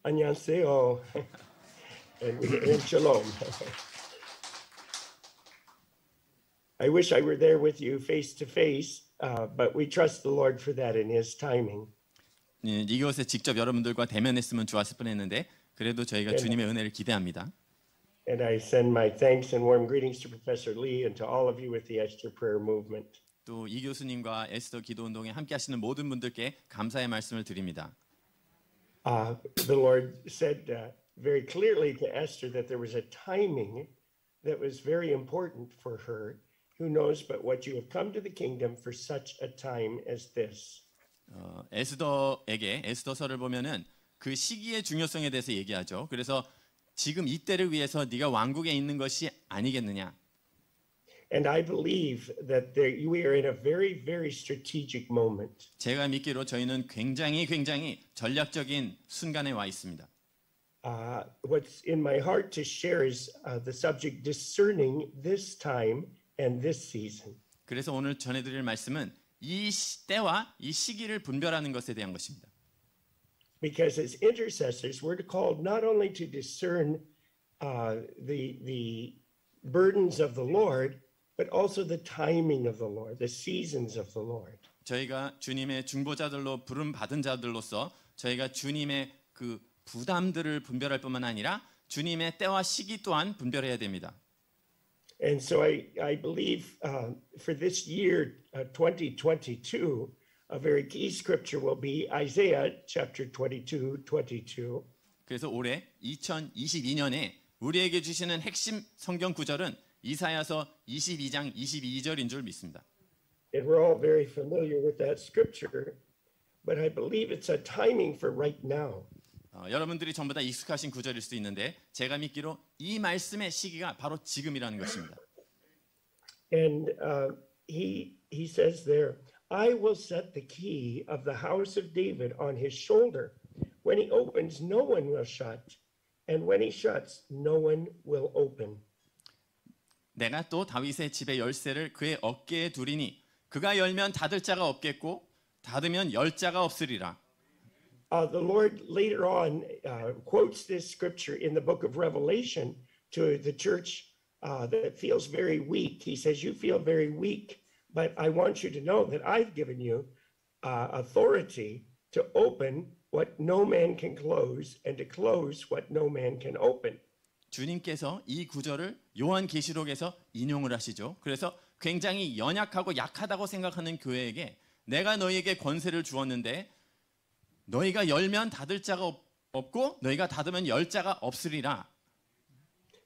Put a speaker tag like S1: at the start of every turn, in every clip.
S1: 안녕하세요. and shalom. I wish I were there with you face to face, but we trust the Lord for that in His timing.
S2: 이곳에 직접 여러분들과 대면했으면 좋았을 뻔했는데 그래도 저희가 주님의 은혜를 기대합니다.
S1: And I send my thanks and warm greetings to Professor Lee and to all of you with the Esther Prayer Movement.
S2: 또 이 교수님과 에스더 기도운동에 함께하시는 모든 분들께 감사의 말씀을 드립니다.
S1: The Lord said very clearly to Esther that there was a timing that was very important for her. Who knows but what you have come to the kingdom for such a time as this.
S2: 에스더에게 에스더서를 보면은 그 시기의 중요성에 대해서 얘기하죠. 그래서 지금 이때를 위해서 네가 왕국에 있는 것이 아니겠느냐.
S1: And I believe that we are in a very, very strategic moment.
S2: 제가 믿기로 저희는 굉장히 전략적인 순간에 와 있습니다.
S1: What's in my heart to share is the subject discerning this time and this season.
S2: 그래서 오늘 전해드릴 말씀은 이 때와 이 시기를 분별하는 것에 대한 것입니다.
S1: Because as intercessors, we're called not only to discern the burdens of the Lord, but also the timing of the Lord, the seasons of the Lord.
S2: 저희가 주님의 중보자들로 부름 받은 자들로서 저희가 주님의 그 부담들을 분별할 뿐만 아니라 주님의 때와 시기 또한 분별해야 됩니다.
S1: And so I believe for this year 2022, a very key scripture will be Isaiah chapter 22:22.
S2: 그래서 올해 2022년에 우리에게 주시는 핵심 성경 구절은 이사야서 22장 22절인 줄 믿습니다.
S1: And we're all very familiar with that scripture, but I believe it's a timing for right now.
S2: 여러분들이 전부 다 익숙하신 구절일 수 있는데 제가 믿기로 이 말씀의 시기가 바로 지금이라는 것입니다.
S1: And he says there, I will set the key of the house of David on his shoulder. When he opens, no one will shut, and when he shuts, no one will open.
S2: 내가 또 다윗의 집의 열쇠를 그의 어깨에 두리니 그가 열면 닫을 자가 없겠고 닫으면 열 자가 없으리라.
S1: The Lord later on quotes this scripture in the book of Revelation to the church that feels very weak. He says, you feel very weak, but I want you to know that I've given you authority to open what no man can close and to close what no man can open.
S2: 주님께서 이 구절을 요한계시록에서 인용을 하시죠. 그래서 굉장히 연약하고 약하다고 생각하는 교회에게 내가 너희에게 권세를 주었는데 너희가 열면 닫을 자가 없고 너희가 닫으면 열 자가 없으리라.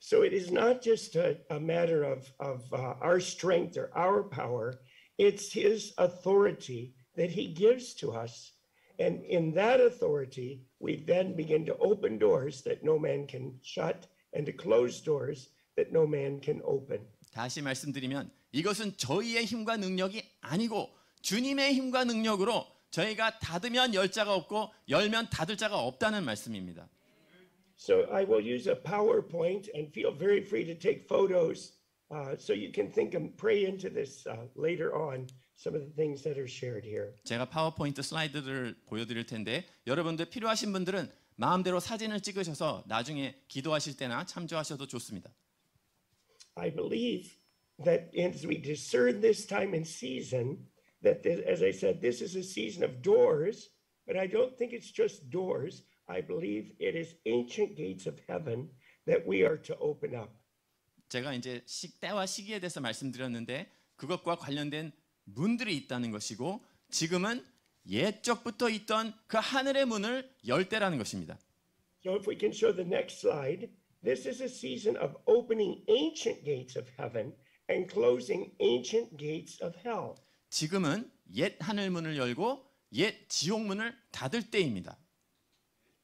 S1: So it is not just a matter of our strength or our power. It's His authority that He gives to us. And in that authority, we then begin to open doors that no man can shut and to close doors that no man can open.
S2: 다시 말씀드리면 이것은 저희의 힘과 능력이 아니고 주님의 힘과 능력으로 저희가 닫으면 열 자가 없고 열면 닫을 자가 없다는 말씀입니다.
S1: So I will use a PowerPoint and feel very free to take photos so you can think and pray into this later on some of the things that are shared here.
S2: 제가 파워포인트 슬라이드를 보여드릴 텐데 여러분들 필요하신 분들은 마음대로 사진을 찍으셔서 나중에 기도하실 때나 참조하셔도 좋습니다.
S1: I believe that as we discern this time and season, that as I said, this is a season of doors, but I don't think it's just doors. I believe it is ancient gates of heaven that we are to open up.
S2: 제가 이제 때와 시기에 대해서 말씀드렸는데 그것과 관련된 문들이 있다는 것이고 지금은 옛적부터 있던 그 하늘의 문을 열 때라는 것입니다.
S1: So if we can show the next slide, this is a season of opening ancient gates of heaven and closing ancient gates of hell.
S2: 지금은 옛 하늘 문을 열고 옛 지옥 문을 닫을 때입니다.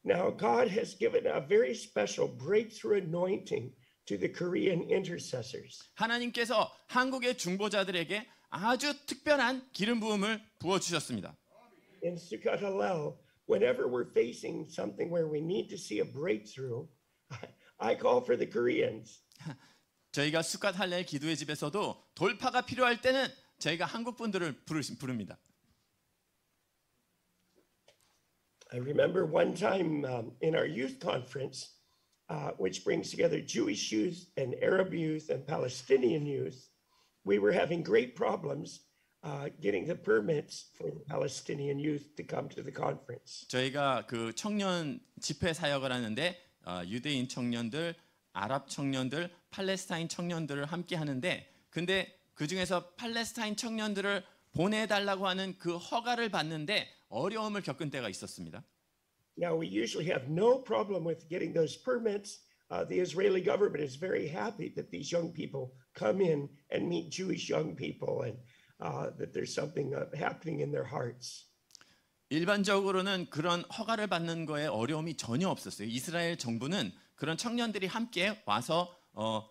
S1: Now God has given a very special breakthrough anointing to the Korean intercessors.
S2: 하나님께서 한국의 중보자들에게 아주 특별한 기름 부음을 부어 주셨습니다.
S1: In Sukkot Hallel, whenever we're facing something where we need to see a breakthrough, I call for the Koreans.
S2: 저희가 수갓 할렐 기도의 집에서도 돌파가 필요할 때는 저희가 한국 분들을 부릅니다.
S1: I remember one time in our youth conference, which brings together Jewish youth and Arab youth and Palestinian youth, we were having great problems getting the permits for the Palestinian youth to come to the conference.
S2: 저희가 그 청년 집회 사역을 하는데 유대인 청년들, 아랍 청년들, 팔레스타인 청년들을 함께 하는데 근데 그 중에서 팔레스타인 청년들을 보내달라고 하는 그 허가를 받는데 어려움을 겪은 때가 있었습니다.
S1: Now we usually have no problem with getting those permits. The Israeli government is very happy that these young people come in and meet Jewish young people and that there's something happening in their hearts.
S2: 일반적으로는 그런 허가를 받는 거에 어려움이 전혀 없었어요. 이스라엘 정부는 그런 청년들이 함께 와서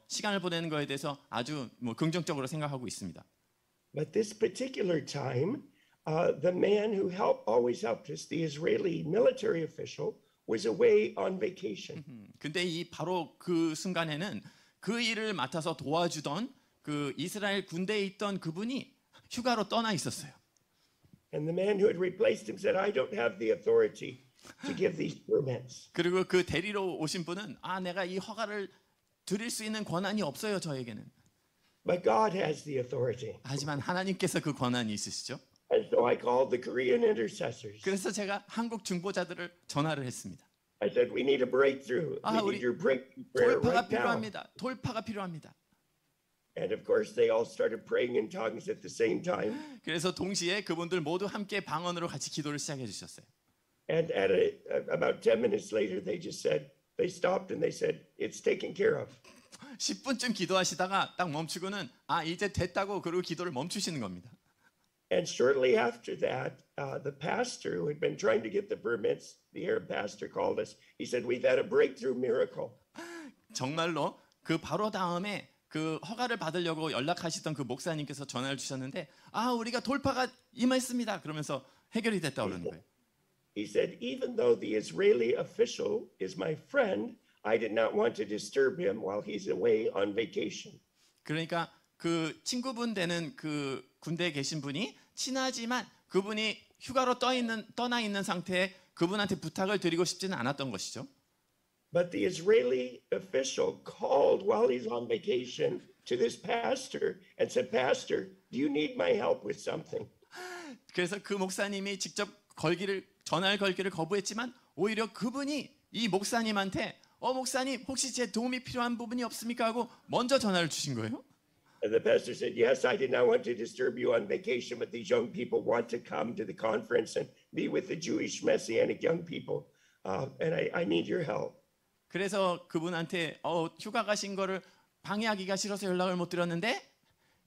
S2: 시간을 보내는 거에 대해서 아주 긍정적으로 생각하고 있습니다.
S1: But this particular time, the man who always helped us, the Israeli military official, was away on vacation.
S2: 근데 이 바로 그 순간에는 그 일을 맡아서 도와주던 그 이스라엘 군대에 있던 그분이 휴가로 떠나 있었어요.
S1: And the man who had replaced him said, I don't have the authority to give these permits.
S2: 그리고 그 데리러 오신 분은 내가 이 허가를 드릴 수 있는 권한이 없어요, 저에게는.
S1: But God has the authority.
S2: 하지만 하나님께서 그 권한이 있으시죠.
S1: And so I called the Korean intercessors.
S2: 그래서 제가 한국 중보자들을 전화를 했습니다.
S1: I said, we need a breakthrough. We
S2: 우리
S1: need your breakthrough prayer
S2: 돌파가
S1: right now.
S2: 필요합니다. 돌파가 필요합니다.
S1: And of course, they all started praying in tongues at the same time.
S2: 그래서 동시에 그분들 모두 함께 방언으로 같이 기도를 시작해 주셨어요.
S1: And about 10 minutes later, they stopped and they said, it's taken care of.
S2: 10분쯤 기도하시다가 딱 멈추고는 이제 됐다고 그러고 기도를 멈추시는 겁니다.
S1: And shortly after that, the pastor who had been trying to get the permits, the Arab pastor called us. He said, we've had a breakthrough miracle.
S2: 정말로 그 바로 다음에 그 허가를 받으려고 연락하시던 그 목사님께서 전화를 주셨는데 우리가 돌파가 임했습니다. 그러면서 해결이 됐다고 그러는 거예요.
S1: He said, even though the Israeli official is my friend, I did not want to disturb him while he's away on vacation.
S2: 그러니까 그 친구분 되는 그 군대에 계신 분이 친하지만 그분이 휴가로 떠나 있는 상태에 그분한테 부탁을 드리고 싶지는 않았던 것이죠.
S1: But the Israeli official called while he's on vacation to this pastor and said, Pastor, do you need my help with something?
S2: 그래서 그 목사님이 직접 전화를 걸기를 거부했지만 오히려 그분이 이 목사님한테 목사님 혹시 제 도움이 필요한 부분이 없습니까 하고 먼저 전화를 주신 거예요.
S1: And the pastor said, yes, I did not want to disturb you on vacation, but these young people want to come to the conference and be with the Jewish Messianic young people, and I need your help.
S2: 그래서 그분한테 휴가 가신 거를 방해하기가 싫어서 연락을 못 드렸는데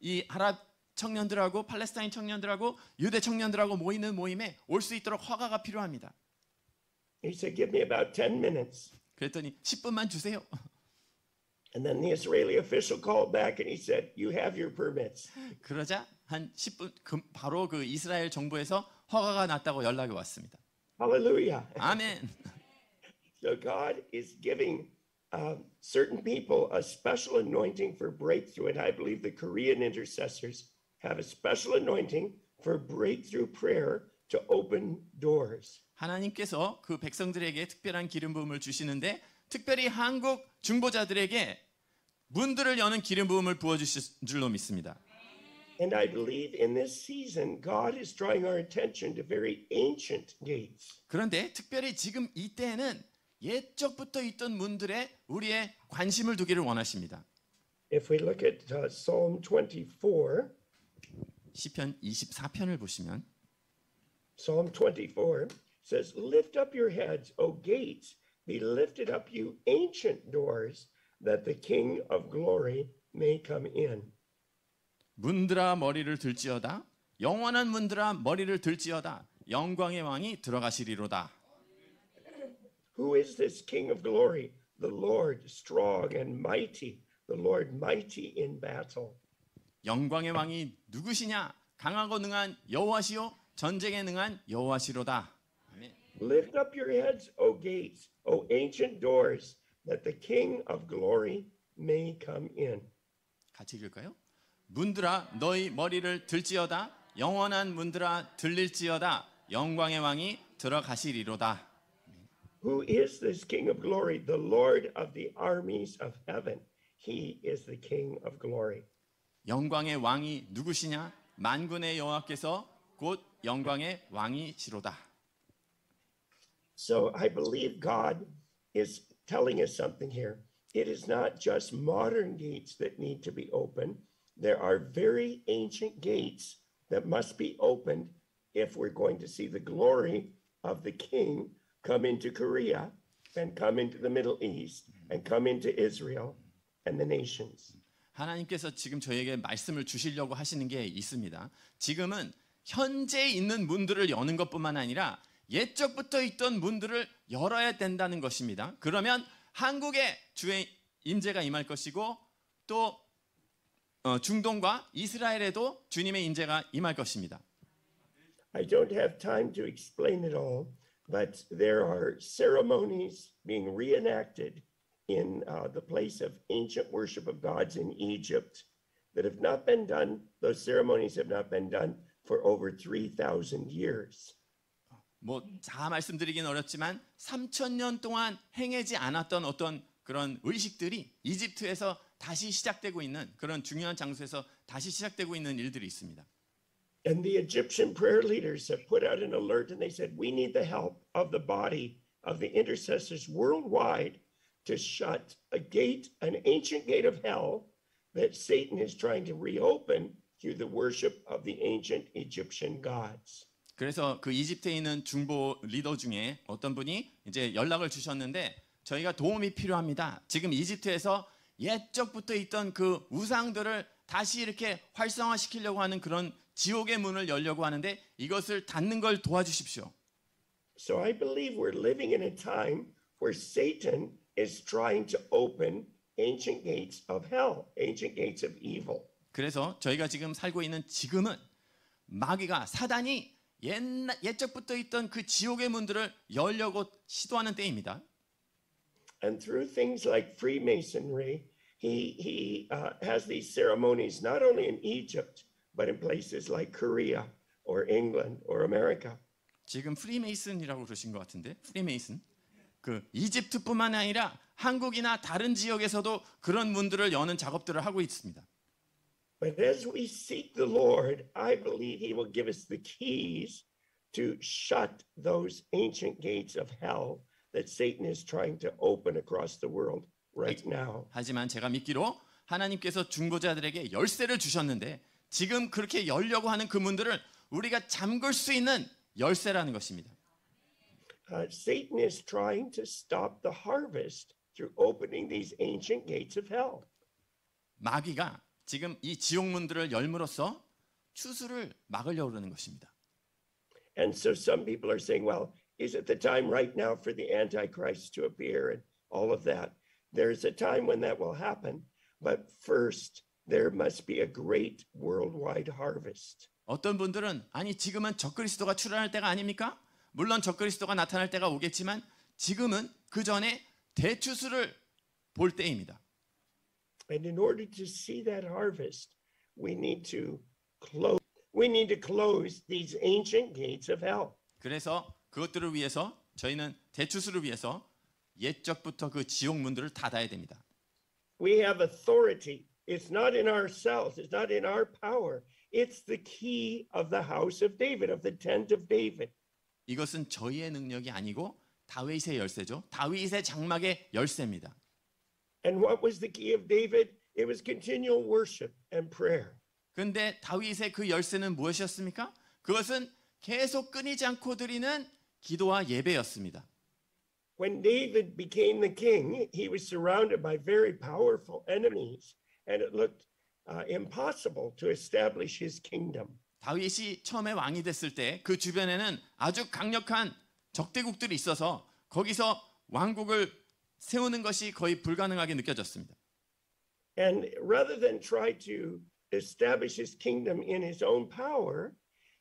S2: 이 아랍 청년들하고 팔레스타인 청년들하고 유대 청년들하고 모이는 모임에 올 수 있도록 허가가 필요합니다.
S1: He said, give me about 10 minutes.
S2: 그랬더니 10분만 주세요.
S1: And then the Israeli official called back and he said, you have your permits.
S2: 그러자 한 10분 바로 그 이스라엘 정부에서 허가가 났다고 연락이 왔습니다.
S1: Hallelujah.
S2: 아멘.
S1: So God is giving certain people a special anointing for breakthrough. And I believe the Korean intercessors have a special anointing for breakthrough prayer to open doors.
S2: 하나님께서 그 백성들에게 특별한 기름 부음을 주시는데 특별히 한국 중보자들에게 문들을 여는 기름 부음을 부어 주실 줄로 믿습니다.
S1: And I believe in this season God is drawing our attention to very ancient gates.
S2: 그런데 특별히 지금 이때에는 옛적부터 있던 문들에 우리의 관심을 두기를 원하십니다.
S1: If we look at Psalm 24,
S2: 시편 24편을 보시면
S1: Psalm 24 says, lift up your heads, O gates, be lifted up, you ancient doors, that the King of glory may come in.
S2: 문들아 머리를 들지어다 영원한 문들아 머리를 들지어다 영광의 왕이 들어가시리로다.
S1: Who is this King of glory? The Lord strong and mighty, the Lord mighty in battle.
S2: 영광의 왕이 누구시냐? 강하고 능한 여호와시요 전쟁에 능한 여호와시로다. 아멘.
S1: Lift up your heads, O gates, O ancient doors, that the King of glory may come in.
S2: 같이 읽을까요? 문들아 너희 머리를 들지어다 영원한 문들아 들릴지어다 영광의 왕이 들어가시리로다.
S1: Who is this King of glory? The Lord of the armies of heaven. He is the King of glory.
S2: 영광의 왕이 누구시냐? 만군의 여호와께서 곧 영광의 왕이시로다.
S1: So I believe God is telling us something here. It is not just modern gates that need to be opened. There are very ancient gates that must be opened if we're going to see the glory of the King come into Korea and come into the Middle East and come into Israel and the nations.
S2: 하나님께서 지금 저에게 말씀을 주시려고 하시는 게 있습니다. 지금은 현재 있는 문들을 여는 것뿐만 아니라 옛적부터 있던 문들을 열어야 된다는 것입니다. 그러면 한국에 주의 임재가 임할 것이고 또 중동과 이스라엘에도 주님의 임재가 임할 것입니다.
S1: I don't have time to explain it all, but there are ceremonies being reenacted in the place of ancient worship of gods in Egypt that have not been done. Those ceremonies have not been done for over 3,000 years.
S2: 뭐 다 말씀드리긴 어렵지만 3,000년 동안 행하지 않았던 어떤 그런 의식들이 이집트에서 다시 시작되고 있는 그런 중요한 장소에서 다시 시작되고 있는 일들이 있습니다.
S1: And the Egyptian prayer leaders have put out an alert and they said, we need the help of the body of the intercessors worldwide to shut a gate, an ancient gate of hell that Satan is trying to reopen through the worship of the ancient Egyptian gods.
S2: 그래서 그 이집트에 있는 중보 리더 중에 어떤 분이 이제 연락을 주셨는데 저희가 도움이 필요합니다. 지금 이집트에서 옛적부터 있던 그 우상들을 다시 이렇게 활성화시키려고 하는 그런 지옥의 문을 열려고 하는데 이것을 닫는 걸 도와주십시오.
S1: So I believe we're living in a time where Satan is trying to open ancient gates of hell, ancient gates of evil.
S2: 그래서 저희가 지금 살고 있는 지금은 마귀가 사단이 옛적부터 있던 그 지옥의 문들을 열려고 시도하는 때입니다.
S1: And through things like Freemasonry, he has these ceremonies not only in Egypt, but in places like Korea or England or America.
S2: 지금 프리메이슨이라고 그러신 것 같은데 프리메이슨 그 이집트뿐만 아니라 한국이나 다른 지역에서도 그런 문들을 여는 작업들을 하고 있습니다.
S1: But as we seek the Lord, I believe He will give us the keys to shut those ancient gates of hell that Satan is trying to open across the world right now.
S2: 하지만 제가 믿기로 하나님께서 중보자들에게 열쇠를 주셨는데 지금 그렇게 열려고 하는 그 문들을 우리가 잠글 수 있는 열쇠라는 것입니다.
S1: Satan is trying to stop the harvest through opening these ancient gates of hell.
S2: 마귀가 지금 이 지옥 문들을 열므로써 추수를 막으려고 그러는 것입니다.
S1: And so some people are saying, well, is it the time right now for the Antichrist to appear and all of that? There's a time when that will happen, but first there must be a great worldwide harvest.
S2: 어떤 분들은 아니 지금은 적그리스도가 출현할 때가 아닙니까? 물론 적그리스도가 나타날 때가 오겠지만 지금은 그 전에 대추수를 볼 때입니다.
S1: And in order to see that harvest, we need to close these ancient gates of hell.
S2: 그래서 그것들을 위해서 저희는 대추수를 위해서 옛적부터 그 지옥 문들을 닫아야 됩니다.
S1: We have authority. It's not in ourselves. It's not in our power. It's the key of the house of David, of the tent of David.
S2: 이것은 저희의 능력이 아니고 다윗의 열쇠죠. 다윗의 장막의 열쇠입니다.
S1: And what was the key of David? It was continual worship and prayer.
S2: 그런데 다윗의 그 열쇠는 무엇이었습니까? 그것은 계속 끊이지 않고 드리는 기도와 예배였습니다.
S1: When David became the king, he was surrounded by very powerful enemies, and it looked impossible to establish his kingdom.
S2: 다윗이 처음에 왕이 됐을 때 그 주변에는 아주 강력한 적대국들이 있어서 거기서 왕국을 세우는 것이 거의 불가능하게 느껴졌습니다.
S1: And rather than try to establish his kingdom in his own power,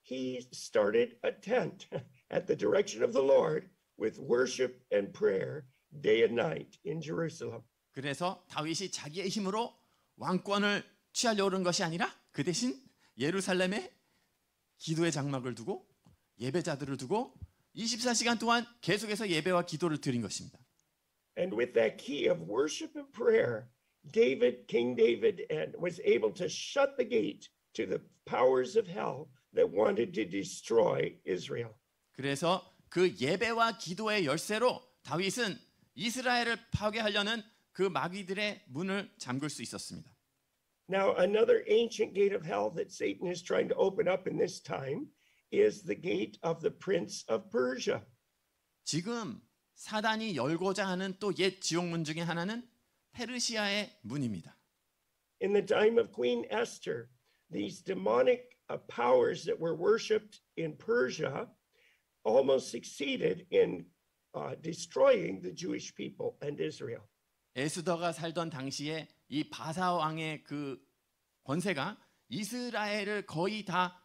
S1: he started a tent at the direction of the Lord with worship and prayer day and night in Jerusalem.
S2: 그래서 다윗이 자기의 힘으로 왕권을 취하려고 하는 것이 아니라 그 대신 예루살렘에 기도의 장막을 두고 예배자들을 두고 24시간 동안 계속해서 예배와 기도를 드린 것입니다.
S1: And with that key of worship and prayer, King David, was able to shut the gate to the powers of hell that wanted to destroy Israel.
S2: 그래서 그 예배와 기도의 열쇠로 다윗은 이스라엘을 파괴하려는 그 마귀들의 문을 잠글 수 있었습니다.
S1: Now, another ancient gate of hell that Satan is trying to open up in this time is the gate of the prince of Persia.
S2: 지금 사단이 열고자 하는 또 옛 지옥문 중에 하나는 페르시아의 문입니다.
S1: In the time of Queen Esther, these demonic powers that were worshipped in Persia almost succeeded in destroying the Jewish people and Israel.
S2: 에스더가 살던 당시에 이 바사 왕의 그 권세가 이스라엘을 거의 다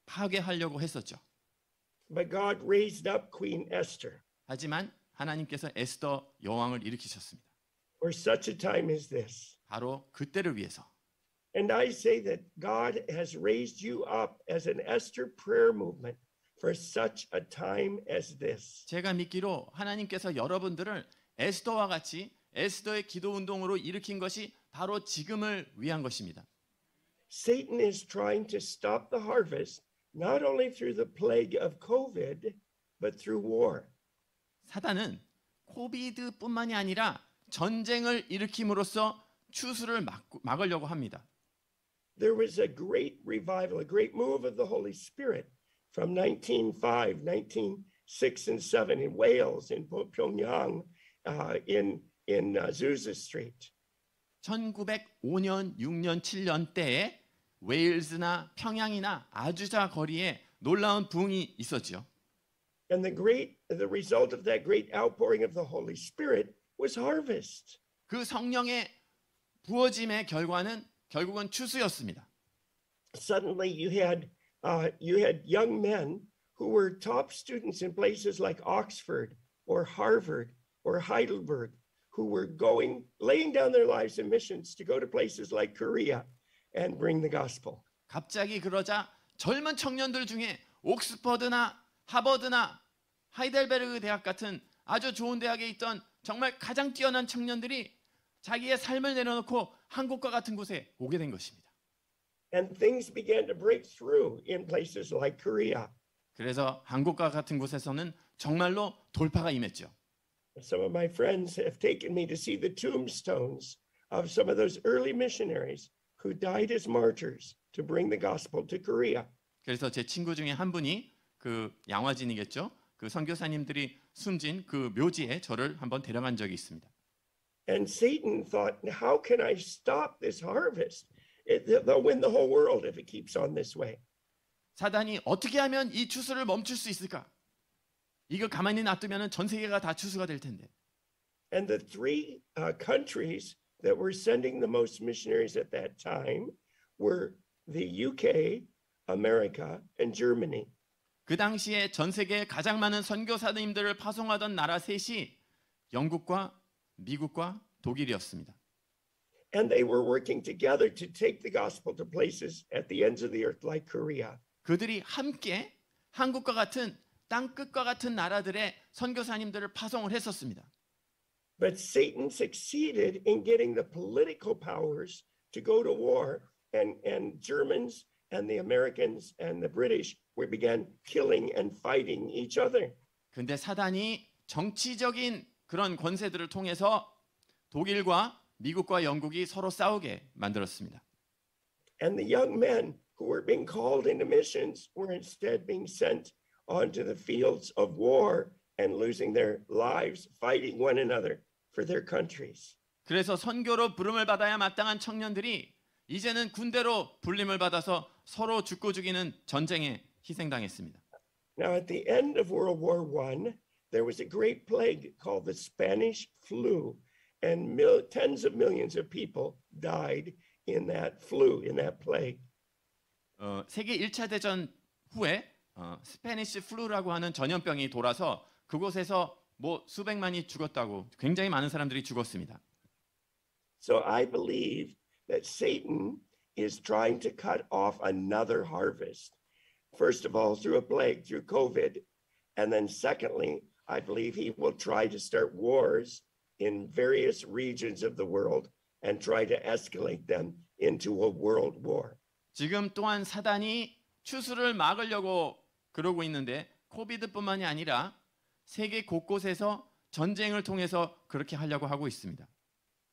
S2: 파괴하려고 했었죠.
S1: But God raised up Queen Esther
S2: 하지만 하나님께서 에스더 여왕을 일으키셨습니다.
S1: for such a time as this.
S2: 바로 그때를 위해서.
S1: And I say that God has raised you up as an Esther prayer movement for such a time as this.
S2: 제가 믿기로 하나님께서 여러분들을 에스더와 같이 에스더의 기도 운동으로 일으킨 것이 바로 지금을 위한 것입니다.
S1: Satan is trying to stop the harvest not only through the plague of COVID, but through war.
S2: 사단은 코비드뿐만이 아니라 전쟁을 일으킴으로써 추수를 막으려고 합니다.
S1: There was a great revival, a great move of the Holy Spirit from 1905, 1906 and 7 in Wales, in Pyongyang, in Azusa Street.
S2: 1905년, 6년, 7년 때에 웨일즈나 평양이나 아주자 거리에 놀라운 부흥이 있었죠.
S1: And the result of that great outpouring of the Holy Spirit was harvest.
S2: 그 성령의 부어짐의 결과는 결국은 추수였습니다.
S1: Suddenly you had young men who were top students in places like Oxford or Harvard or Heidelberg who were laying down their lives in missions to go to places like Korea and bring the gospel.
S2: 갑자기 그러자 젊은 청년들 중에 옥스퍼드나 하버드나 하이델베르그 대학 같은 아주 좋은 대학에 있던 정말 가장 뛰어난 청년들이 자기의 삶을 내려놓고 한국과 같은 곳에 오게 된 것입니다.
S1: And things began to break through in places like Korea.
S2: 그래서 한국과 같은 곳에서는 정말로 돌파가 임했죠.
S1: Some of my friends have taken me to see the tombstones of some of those early missionaries who died as martyrs to bring the gospel to Korea.
S2: 그래서 제 친구 중에 한 분이 그 양화진이겠죠. 그 선교사님들이 숨진 그 묘지에 저를 한번 데려간 적이 있습니다.
S1: And Satan thought, how can I stop this harvest? They'll win the whole world if it keeps on this way.
S2: 사단이 어떻게 하면 이 추수를 멈출 수 있을까? 이거 가만히 놔두면 전 세계가 다 추수가 될 텐데.
S1: And the three countries that were sending the most missionaries at that time were the UK, America, and Germany.
S2: 그 당시에 전 세계에 가장 많은 선교사님들을 파송하던 나라 셋이 영국과 미국과 독일이었습니다.
S1: And they were working together to take the gospel to places at the ends of the earth like Korea.
S2: 그들이 함께 한국과 같은 땅끝과 같은 나라들의 선교사님들을 파송을 했었습니다.
S1: But Satan succeeded in getting the political powers to go to war, and Germans and the Americans and the British began killing and fighting each other.
S2: 근데 사단이 정치적인 그런 권세들을 통해서 독일과 미국과 영국이 서로 싸우게 만들었습니다.
S1: And the young men who were being called into missions were instead being sent onto the fields of war and losing their lives fighting one another for their countries.
S2: 그래서 선교로 부름을 받아야 마땅한 청년들이 이제는 군대로 불림을 받아서 서로 죽고 죽이는 전쟁에 희생당했습니다.
S1: Now at the end of World War I, there was a great plague called the Spanish flu, and tens of millions of people died in that flu, in that plague.
S2: 세계 1차 대전 후에 스페니시 플루라고 하는 전염병이 돌아서 그곳에서 뭐 수백만이 죽었다고 굉장히 많은 사람들이 죽었습니다.
S1: So I believe that Satan is trying to cut off another harvest. First of all, through a plague, through COVID, And then secondly, I believe he will try to start wars in various regions of the world and try to escalate them into a world war.
S2: 지금 또한 사단이 추수를 막으려고 그러고 있는데 코비드뿐만이 아니라 세계 곳곳에서 전쟁을 통해서 그렇게 하려고 하고 있습니다.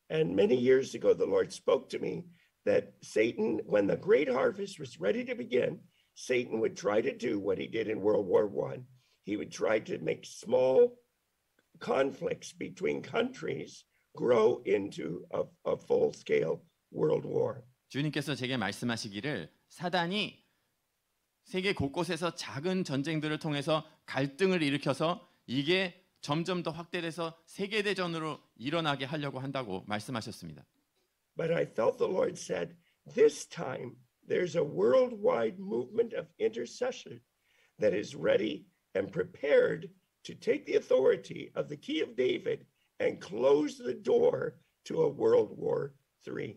S1: And many years ago, the Lord spoke to me that Satan, when the great harvest was ready to begin, Satan would try to do what he did in World War I. He would try to make small conflicts between countries grow into a full-scale world war.
S2: 주님께서 제게 말씀하시기를 사단이 세계 곳곳에서 작은 전쟁들을 통해서 갈등을 일으켜서 이게 점점 더 확대돼서 세계대전으로 일어나게 하려고 한다고 말씀하셨습니다.
S1: But I felt the Lord said, this time there's a worldwide movement of intercession that is ready and prepared to take the authority of the key of David and close the door to a World War III.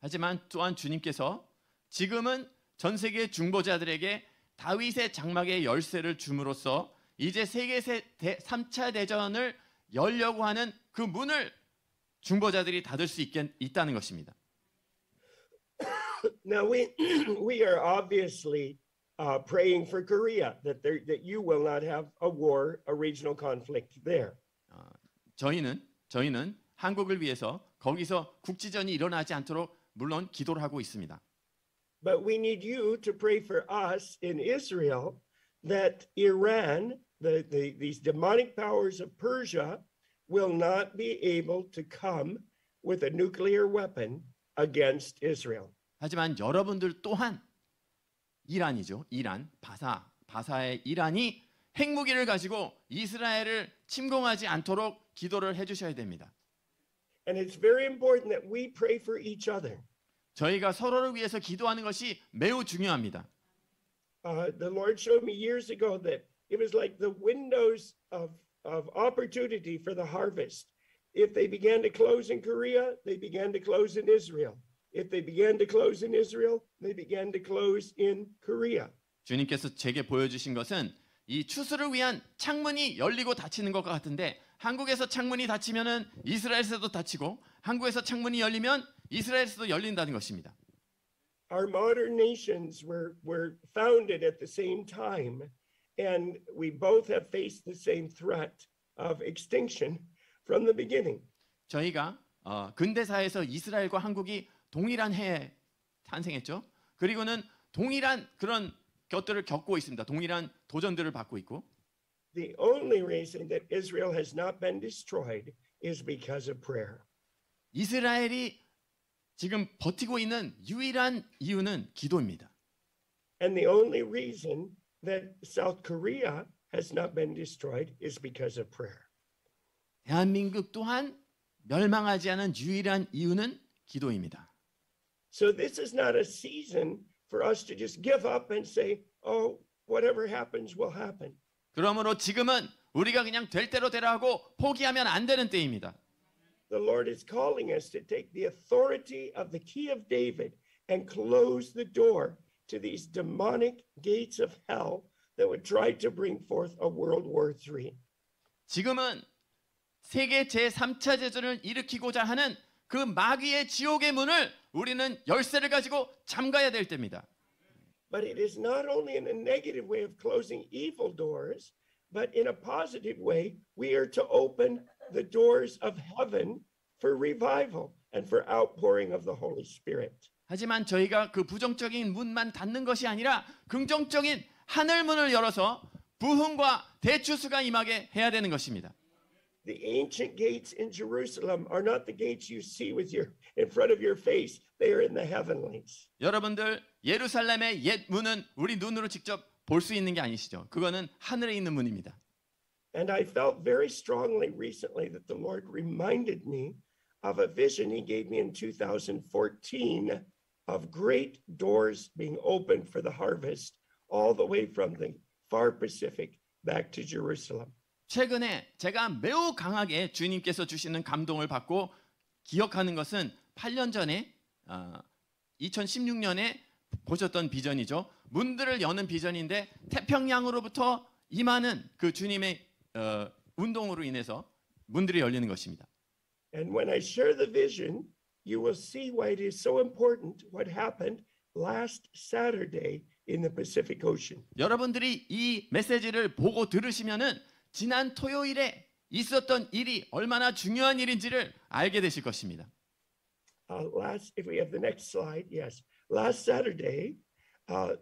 S2: 하지만 또한 주님께서 지금은 전 세계 중보자들에게 다윗의 장막의 열쇠를 줌으로써 이제 세계 3차 대전을 열려고 하는 그 문을 중보자들이 닫을 수 있다는 것입니다.
S1: Now we are obviously praying for Korea that you will not have a war, a regional conflict there.
S2: 저희는 한국을 위해서 거기서 국지전이 일어나지 않도록 물론 기도를 하고 있습니다.
S1: But we need you to pray for us in Israel that Iran, these demonic powers of Persia, will not be able to come with a nuclear weapon against Israel.
S2: 하지만 여러분들 또한 이란이죠. 이란, 바사의 이란이 핵무기를 가지고 이스라엘을 침공하지 않도록 기도를 해주셔야 됩니다.
S1: And it's very important that we pray for each other.
S2: 저희가 서로를 위해서 기도하는 것이 매우 중요합니다.
S1: The Lord showed me years ago that it was like the windows of opportunity for the harvest. If they began to close in Korea, they began to close in Israel. If they began to close in Israel, they began to close in Korea.
S2: 주님께서 제게 보여주신 것은 이 추수를 위한 창문이 열리고 닫히는 것과 같은데 한국에서 창문이 닫히면은 이스라엘에서도 닫히고 한국에서 창문이 열리면 이스라엘에서도 열린다는 것입니다.
S1: Our modern nations were founded at the same time, and we both have faced the same threat of extinction from the beginning.
S2: 저희가 근대사에서 이스라엘과 한국이 동일한 해에 탄생했죠. 그리고는 동일한 그런 것들을 겪고 있습니다. 동일한 도전들을 받고 있고.
S1: The only reason that Israel has not been destroyed is because of prayer.
S2: 이스라엘이 지금 버티고 있는 유일한 이유는 기도입니다.
S1: And the only reason that South Korea has not been destroyed is because of prayer.
S2: 대한민국 또한 멸망하지 않은 유일한 이유는 기도입니다.
S1: So this is not a season for us to just give up and say, oh, whatever happens will happen.
S2: 그러므로 지금은 우리가 그냥 될 대로 되라 하고 포기하면 안 되는 때입니다.
S1: The Lord is calling us to take the authority of the key of David and close the door to these demonic gates of hell that would try to bring forth a World War III.
S2: 지금은 세계 제3차 대전을 일으키고자 하는 그 마귀의 지옥의 문을 우리는 열쇠를 가지고 잠가야 될 때입니다.
S1: But it is not only in a negative way of closing evil doors, but in a positive way, we are to open the doors of heaven for revival and for outpouring of the Holy Spirit.
S2: 하지만 저희가 그 부정적인 문만 닫는 것이 아니라 긍정적인 하늘 문을 열어서 부흥과 대추수가 임하게 해야 되는 것입니다.
S1: The ancient gates in Jerusalem are not the gates you see in front of your face. They are in the heavenlies.
S2: 여러분들 예루살렘의 옛 문은 우리 눈으로 직접 볼 수 있는 게 아니시죠. 그거는 하늘에 있는 문입니다.
S1: And I felt very strongly recently that the Lord reminded me of a vision he gave me in 2014 of great doors being opened for the harvest all the way from the far Pacific back to Jerusalem.
S2: 최근에 제가 매우 강하게 주님께서 주시는 감동을 받고 기억하는 것은 8년 전에 2016년에 보셨던 비전이죠. 문들을 여는 비전인데 태평양으로부터 임하는 그 주님의 운동으로 인해서 문들이 열리는 것입니다.
S1: And when I share the vision, you will see why it is so important what happened last Saturday in the Pacific Ocean.
S2: 여러분들이 이 메시지를 보고 들으시면은 지난 토요일에 있었던 일이 얼마나 중요한 일인지를 알게 되실 것입니다.
S1: If we have the next slide, yes. Last Saturday,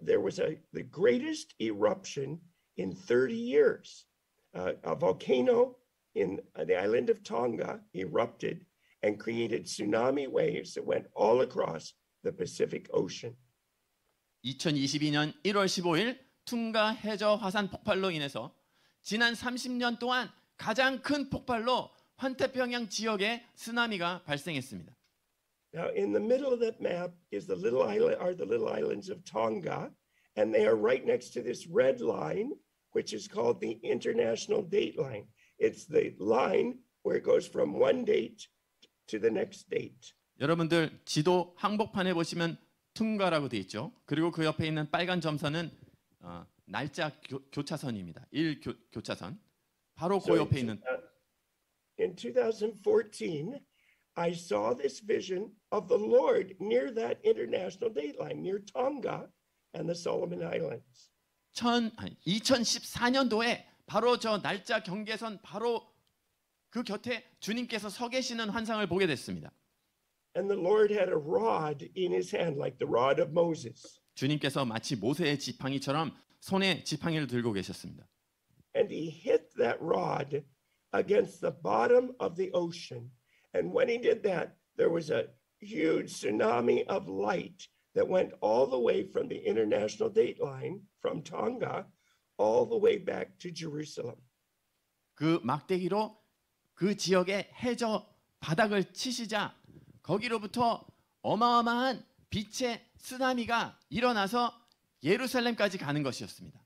S1: there was the greatest eruption in 30 years. A volcano in the island of Tonga erupted and created tsunami waves that went all across the Pacific Ocean.
S2: 2022년 1월 15일 퉁가 해저 화산 폭발로 인해서 지난 30년 동안 가장 큰 폭발로 환태평양 지역에 쓰나미가 발생했습니다.
S1: Now, in the middle of that map is the little islands of Tonga, and they are right next to this red line, which is called the International Date Line. It's the line where it goes from one date to the next date.
S2: 여러분들 지도 항복판에 보시면 퉁가라고 돼 있죠. 그리고 그 옆에 있는 빨간 점선은 날짜 교차선입니다. 1교차선. 바로 그 옆에 있는.
S1: In 2014, I saw this vision of the Lord near that international date line, near Tonga and the Solomon Islands.
S2: 2014년도에 바로 저 날짜 경계선 바로 그 곁에 주님께서 서 계시는 환상을 보게 됐습니다.
S1: And the Lord had a rod in his hand, like the rod of Moses.
S2: 주님께서 마치 모세의 지팡이처럼 손에 지팡이를 들고 계셨습니다.
S1: And he hit that rod against the bottom of the ocean. And when he did that, there was a huge tsunami of light that went all the way from the international date line, from Tonga, all the way back to Jerusalem.
S2: 그 막대기로 그 지역의 해저 바닥을 치시자 거기로부터 어마어마한 빛의 쓰나미가 일어나서 예루살렘까지 가는 것이었습니다.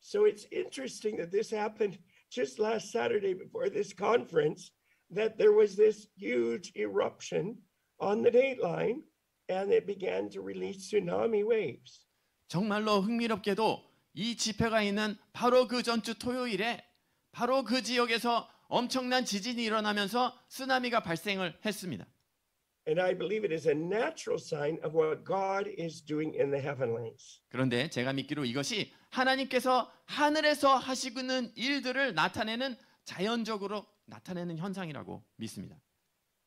S1: So it's interesting that this happened just last Saturday before this conference, that there was this huge eruption on the date line and it began to release tsunami waves.
S2: 정말로 흥미롭게도 이 집회가 있는 바로 그 전주 토요일에 바로 그 지역에서 엄청난 지진이 일어나면서 쓰나미가 발생을 했습니다.
S1: And I believe it is a natural sign of what God is doing in the heavenlies.
S2: 그런데 제가 믿기로 이것이 하나님께서 하늘에서 하시고 있는 일들을 나타내는 자연적으로 나타내는 현상이라고 믿습니다.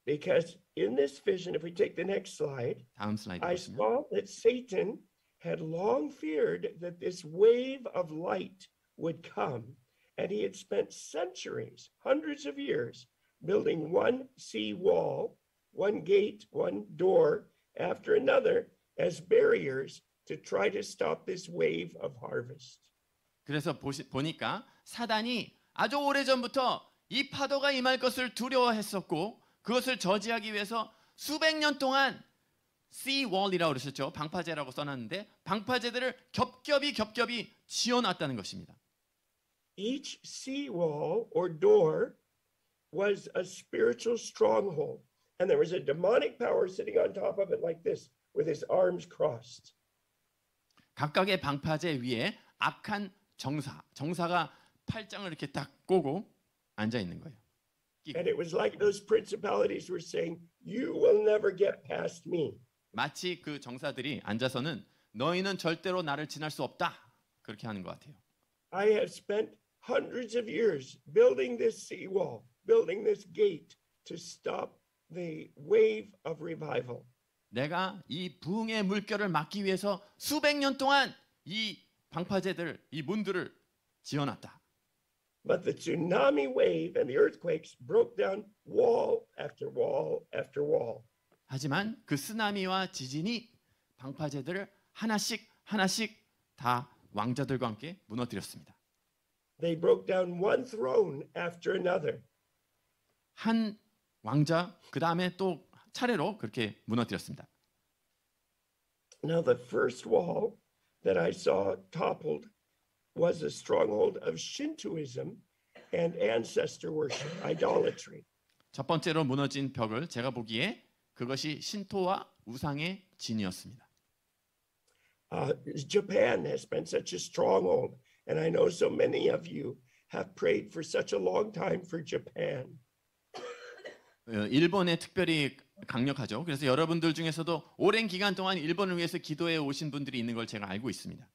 S1: Because in this vision, if we take the next slide,
S2: 다음 슬라이드
S1: I
S2: 보시면
S1: saw that Satan had long feared that this wave of light would come, and he had spent centuries, hundreds of years, building one sea wall, one gate, one door after another as barriers to try to stop this wave of harvest.
S2: 그래서 보니까 사단이 아주 오래전부터 이 파도가 임할 것을 두려워했었고 그것을 저지하기 위해서 수백 년 동안 sea wall이라고 그러셨죠. 방파제라고 써놨는데 방파제들을 겹겹이 지어놨다는 것입니다.
S1: Each sea wall or door was a spiritual stronghold. And there was a demonic power sitting on top of it like this, with his arms crossed.
S2: 각각의 방파제 위에 악한 정사가 팔짱을 이렇게 딱 꼬고 앉아 있는 거예요.
S1: And it was like those principalities were saying, "You will never get past me."
S2: 마치 그 정사들이 앉아서는 너희는 절대로 나를 지날 수 없다 그렇게 하는 것 같아요.
S1: I have spent hundreds of years building this seawall, building this gate to stop the wave of revival.
S2: 내가 이 부흥의 물결을 막기 위해서 수백 년 동안 이 방파제들, 이 문들을 지어놨다.
S1: But the tsunami wave and the earthquakes broke down wall after wall after wall.
S2: 하지만 그 쓰나미와 지진이 방파제들을 하나씩 다 왕자들과 함께 무너뜨렸습니다.
S1: They broke down one throne after another.
S2: 한 왕자 그 다음에 또 차례로 그렇게 무너뜨렸습니다.
S1: Now the first wall that I saw toppled was a stronghold of Shintoism and ancestor worship, idolatry.
S2: 첫 번째로 무너진 벽을 제가 보기에 그것이 신토와 우상의 진이었습니다.
S1: Japan has been such a stronghold, And I know so many of you have prayed for such a long time for Japan.
S2: 일본에 특별히 강력하죠. 그래서 여러분들 중에서도 오랜 기간 동안 일본을 위해서 기도해 오신 분들이 있는 걸 제가 알고 있습니다.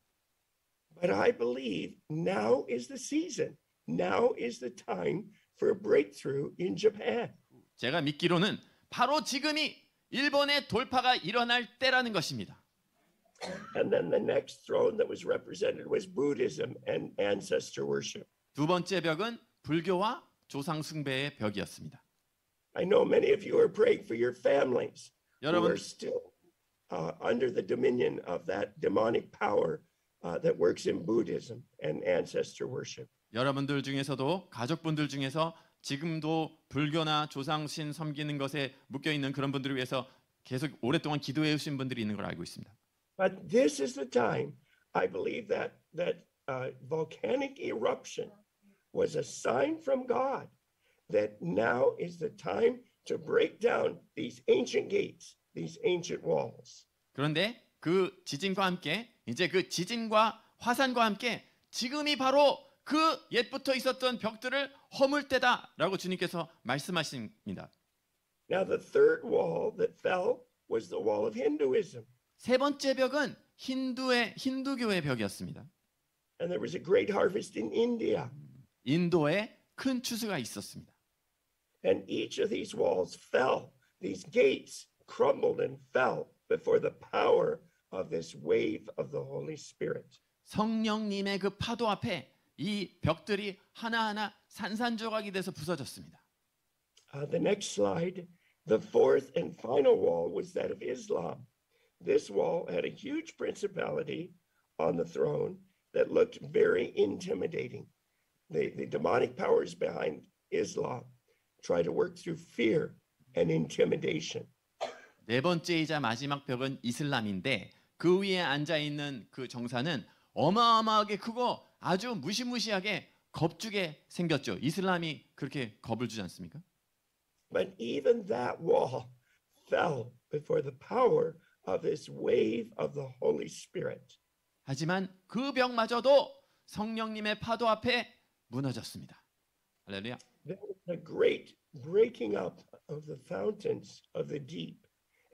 S1: But I believe now is the season. Now is the time for a breakthrough in Japan.
S2: 제가 믿기로는 바로 지금이 일본의 돌파가 일어날 때라는 것입니다.
S1: And then the next throne that was represented was Buddhism and ancestor worship.
S2: 두 번째 벽은 불교와 조상 숭배의 벽이었습니다.
S1: I know many of you are praying for your families who
S2: 여러분,
S1: are still under the dominion of that demonic power that works in Buddhism and ancestor worship.
S2: 여러분들 중에서도 가족분들 중에서 지금도 불교나 조상신 섬기는 것에 묶여 있는 그런 분들을 위해서 계속 오랫동안 기도해 오신 분들이 있는 걸 알고 있습니다.
S1: But this is the time, I believe that volcanic eruption was a sign from God that now is the time to break down these ancient gates, these ancient walls.
S2: 그런데 그 지진과 함께 이제 그 지진과 화산과 함께 지금이 바로 그 옛부터 있었던 벽들을 허물 때다라고 주님께서 말씀하십니다.
S1: Now the third wall that fell was the wall of Hinduism.
S2: 세 번째 벽은 힌두교의 벽이었습니다.
S1: And there was a great harvest in India.
S2: 인도에 큰 추수가 있었습니다.
S1: And each of these walls fell. These gates crumbled and fell before the power of this wave of the Holy Spirit.
S2: 성령님의 그 파도 앞에 이 벽들이 하나하나 산산조각이 돼서 부서졌습니다.
S1: The next slide, the fourth and final wall was that of Islam. This wall had a huge principality on the throne that looked very intimidating. The demonic powers behind Islam try to work through fear and intimidation.
S2: 네 번째이자 마지막 벽은 이슬람인데 그 위에 앉아 있는 그 정사는 어마어마하게 크고 아주 무시무시하게 겁주게 생겼죠. 이슬람이 그렇게 겁을 주지 않습니까?
S1: But even that wall fell before the power of this wave of the Holy Spirit.
S2: 하지만 그 벽마저도 성령님의 파도 앞에 무너졌습니다. 할렐루야.
S1: There was a great breaking up of the fountains of the deep,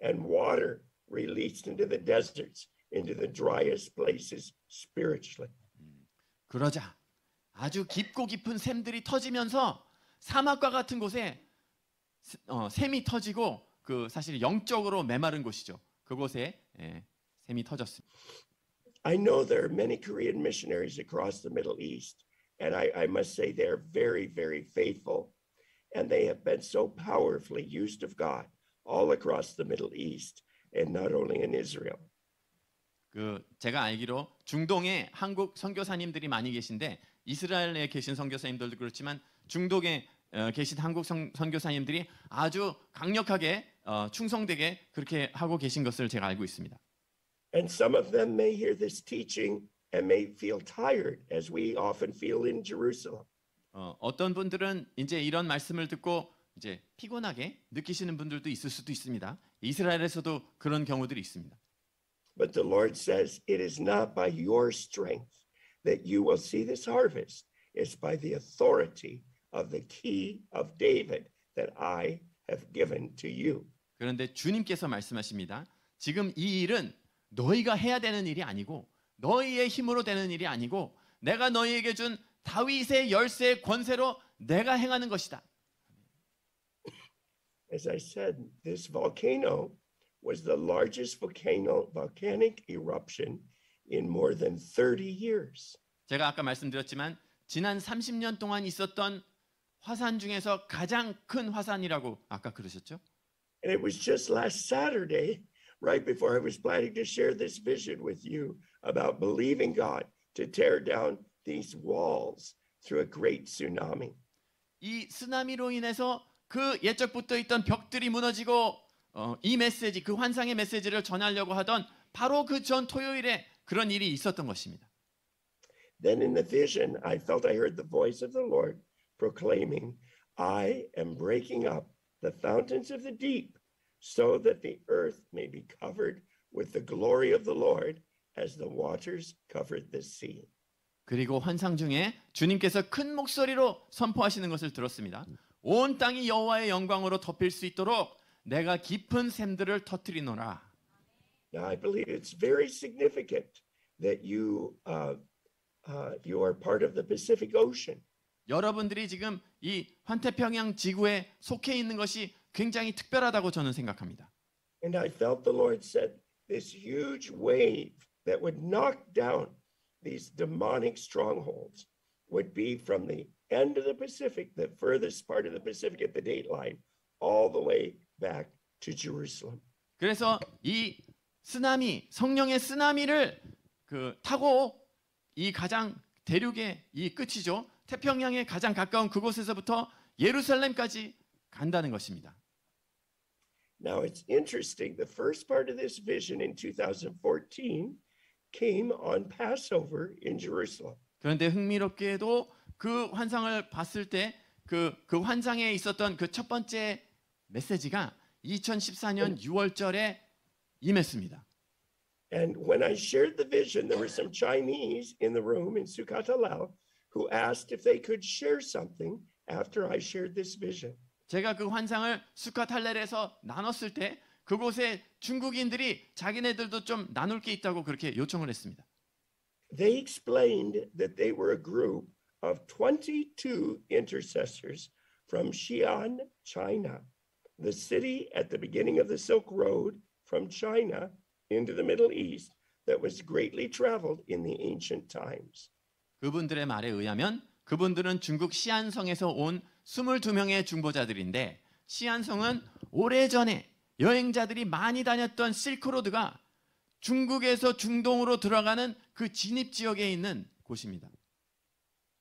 S1: and water released into the deserts, into the driest places spiritually.
S2: 그러자 아주 깊고 깊은 샘들이 터지면서 사막과 같은 곳에 샘이 터지고 그 사실 영적으로 메마른 곳이죠. 그곳에 샘이 터졌습니다.
S1: I know there are many Korean missionaries across the Middle East, and I must say they're very, very faithful, and they have been so powerfully used of God all across the Middle East, and not only in Israel.
S2: 그 제가 알기로 중동에 한국 선교사님들이 많이 계신데 이스라엘에 계신 선교사님들도 그렇지만 중동에 계신 한국 선교사님들이 아주 강력하게 충성되게 그렇게 하고 계신 것을 제가 알고 있습니다.
S1: And some of them may hear this teaching and may feel tired, as we often feel in Jerusalem.
S2: 어떤 분들은 이제 이런 말씀을 듣고 이제 피곤하게 느끼시는 분들도 있을 수도 있습니다. 이스라엘에서도 그런 경우들이 있습니다.
S1: But the Lord says, it is not by your strength that you will see this harvest. It's by the authority of the key of David that I have given to you.
S2: 그런데 주님께서 말씀하십니다. 지금 이 일은 너희가 해야 되는 일이 아니고 너희의 힘으로 되는 일이 아니고 내가 너희에게 준 다윗의 열쇠의 권세로 내가 행하는 것이다.
S1: As I said, this volcano was the largest volcanic eruption in more than 30 years.
S2: 제가 아까 말씀드렸지만 지난 30년 동안 있었던 화산 중에서 가장 큰 화산이라고 아까 그러셨죠?
S1: And it was just last Saturday, right before I was planning to share this vision with you about believing God to tear down these walls through a great tsunami.
S2: 이 쓰나미로 인해서 그 옛적부터 있던 벽들이 무너지고 이 메시지, 그 환상의 메시지를 전하려고 하던 바로 그 전 토요일에 그런 일이 있었던 것입니다.
S1: Then in the vision, I felt I heard the voice of the Lord proclaiming, I am breaking up the fountains of the deep so that the earth may be covered with the glory of the Lord as the waters covered the sea.
S2: 그리고 환상 중에 주님께서 큰 목소리로 선포하시는 것을 들었습니다. 온 땅이 여호와의 영광으로 덮일 수 있도록 내가 깊은 샘들을 터뜨리노라.
S1: Now, I believe it's very significant that you are part of the Pacific Ocean.
S2: 여러분들이 지금 이 환태평양 지구에 속해 있는 것이 굉장히 특별하다고 저는 생각합니다.
S1: And I felt the Lord said this huge wave that would knock down these demonic strongholds would be from the end of the Pacific, the furthest part of the Pacific at the date line, all the way back to Jerusalem.
S2: 그래서 이 쓰나미, 성령의 쓰나미를 타고 이 가장 대륙의 이 끝이죠. 태평양에 가장 가까운 그곳에서부터 예루살렘까지 간다는 것입니다.
S1: Now it's interesting. The first part of this vision in 2014 came on Passover in Jerusalem.
S2: 그런데 흥미롭게도 그 환상을 봤을 때 그 환상에 있었던 그 첫 번째 메시지가 2014년 6월절에 임했습니다.
S1: And when I shared the vision, there were some Chinese in the room in Sukkot Hallel who asked if they could share something after I shared this vision.
S2: 제가 그 환상을 수컷 할렐에서 나눴을 때 그곳에 중국인들이 자기네들도 좀 나눌 게 있다고 그렇게 요청을 했습니다.
S1: They explained that they were a group of 22 intercessors from Xi'an, China, the city at the beginning of the Silk Road from China into the Middle East that was greatly traveled in the ancient times.
S2: 그분들의 말에 의하면 그분들은 중국 시안성에서 온 22명의 중보자들인데 시안성은 오래전에 여행자들이 많이 다녔던 실크로드가 중국에서 중동으로 들어가는 그 진입 지역에 있는 곳입니다.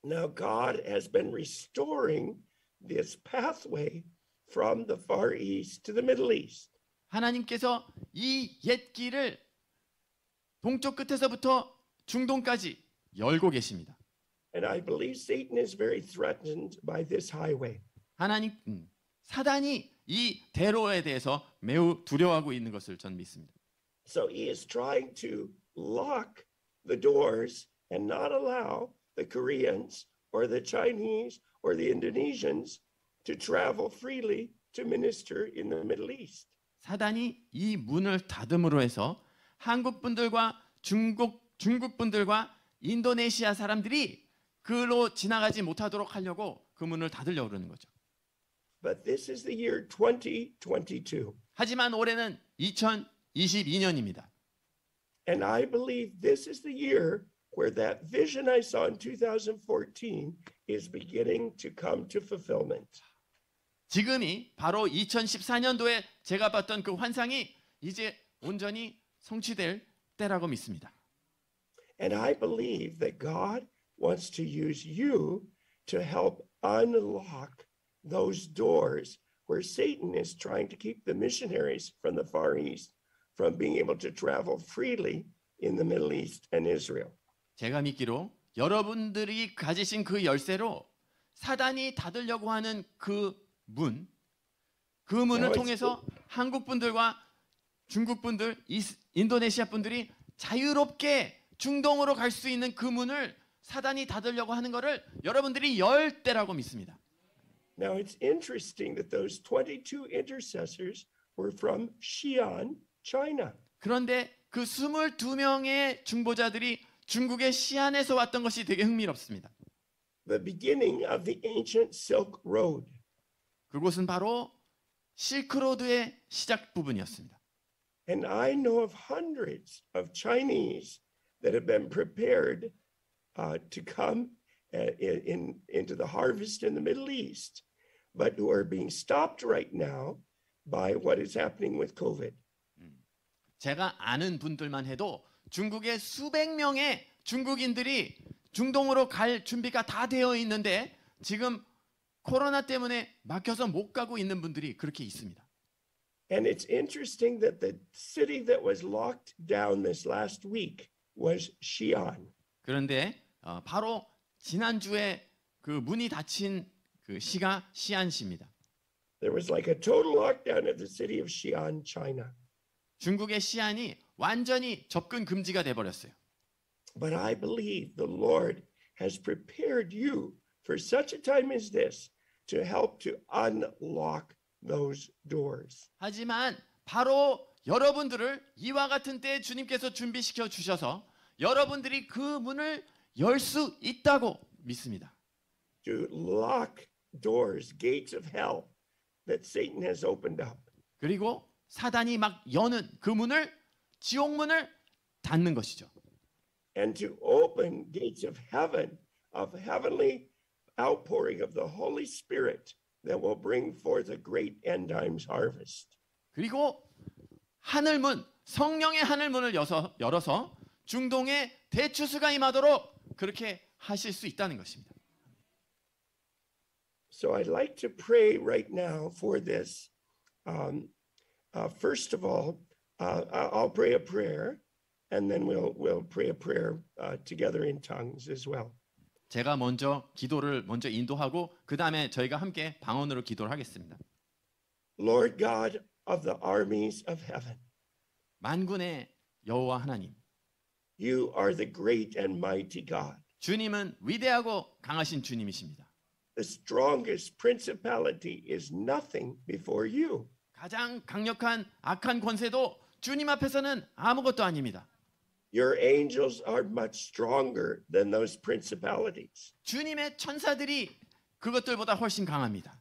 S1: Now God has been restoring this pathway from the Far East to the Middle East.
S2: 하나님께서 이 옛 길을 동쪽 끝에서부터 중동까지 열고 계십니다.
S1: And I believe Satan is very threatened by this highway.
S2: 사단이 이 대로에 대해서 매우 두려워하고 있는 것을 전 믿습니다.
S1: So he is trying to lock the doors and not allow the Koreans or the Chinese or the Indonesians to travel freely to minister in the Middle East.
S2: 사단이 이 문을 닫음으로 해서 한국 분들과 중국 분들과 인도네시아 사람들이 그로 지나가지 못하도록 하려고 그 문을 닫으려고 그러는 거죠.
S1: But this is the year 2022.
S2: 하지만 올해는 2022년입니다.
S1: And I believe this is the year where that vision I saw in 2014 is beginning to come to fulfillment.
S2: 지금이 바로 2014년도에 제가 봤던 그 환상이 이제 온전히 성취될 때라고 믿습니다.
S1: And I believe that God wants to use you to help unlock those doors where Satan is trying to keep the missionaries from the Far East from being able to travel freely in the Middle East and Israel.
S2: 제가 믿기로 여러분들이 가지신 그 열쇠로 사단이 닫으려고 하는 그 문을 통해서 한국 분들과 중국 분들, 인도네시아 분들이 자유롭게 중동으로 갈 수 있는 그 문을 사단이 닫으려고 하는 것을 여러분들이 열 때라고 믿습니다.
S1: Now it's interesting that those 22 intercessors were from Xi'an, China.
S2: 그런데 그 22명의 중보자들이 중국의 시안에서 왔던 것이 되게 흥미롭습니다.
S1: The beginning of the ancient Silk Road.
S2: 그곳은 바로 실크로드의 시작 부분이었습니다.
S1: And I know of hundreds of Chinese that have been prepared to come into the harvest in the Middle East, but who are being stopped right now by what is happening with COVID.
S2: 제가 아는 분들만 해도 중국의 수백 명의 중국인들이 중동으로 갈 준비가 다 되어 있는데 지금 코로나 때문에 막혀서 못 가고 있는 분들이 그렇게 있습니다.
S1: And it's interesting that the city that was locked down this last week was Xi'an.
S2: 그런데 바로 지난주에 그 문이 닫힌 그 시가 시안시입니다.
S1: There was like a total lockdown of the city of Xi'an, China.
S2: 중국의 시안이 완전히 접근 금지가 돼 버렸어요.
S1: But I believe the Lord has prepared you for such a time as this to help to unlock those doors.
S2: 하지만 바로 여러분들을 이와 같은 때에 주님께서 준비시켜 주셔서 여러분들이 그 문을 열 수 있다고 믿습니다.
S1: To lock doors, gates of hell that Satan has opened up.
S2: 그리고 사단이 막 여는 그 문을 지옥 문을 닫는 것이죠.
S1: And to open gates of heaven, of heavenly outpouring of the Holy Spirit that will bring forth a great end times harvest.
S2: 그리고 하늘문, 성령의 하늘문을 열어서 중동에 대추수가 임하도록 그렇게 하실 수 있다는 것입니다.
S1: So I'd like to pray right now for this. First of all, I'll pray a prayer, and then we'll pray a prayer together in tongues as well.
S2: 제가 먼저 기도를 먼저 인도하고 그 다음에 저희가 함께 방언으로 기도를 하겠습니다.
S1: Lord God of the armies of heaven,
S2: 만군의 여호와 하나님,
S1: you are the great and mighty God.
S2: 주님은 위대하고 강하신 주님이십니다.
S1: The strongest principality is nothing before you.
S2: 가장 강력한 악한 권세도 주님 앞에서는 아무것도 아닙니다.
S1: Your angels are much stronger than those principalities.
S2: 주님의 천사들이 그것들보다 훨씬 강합니다.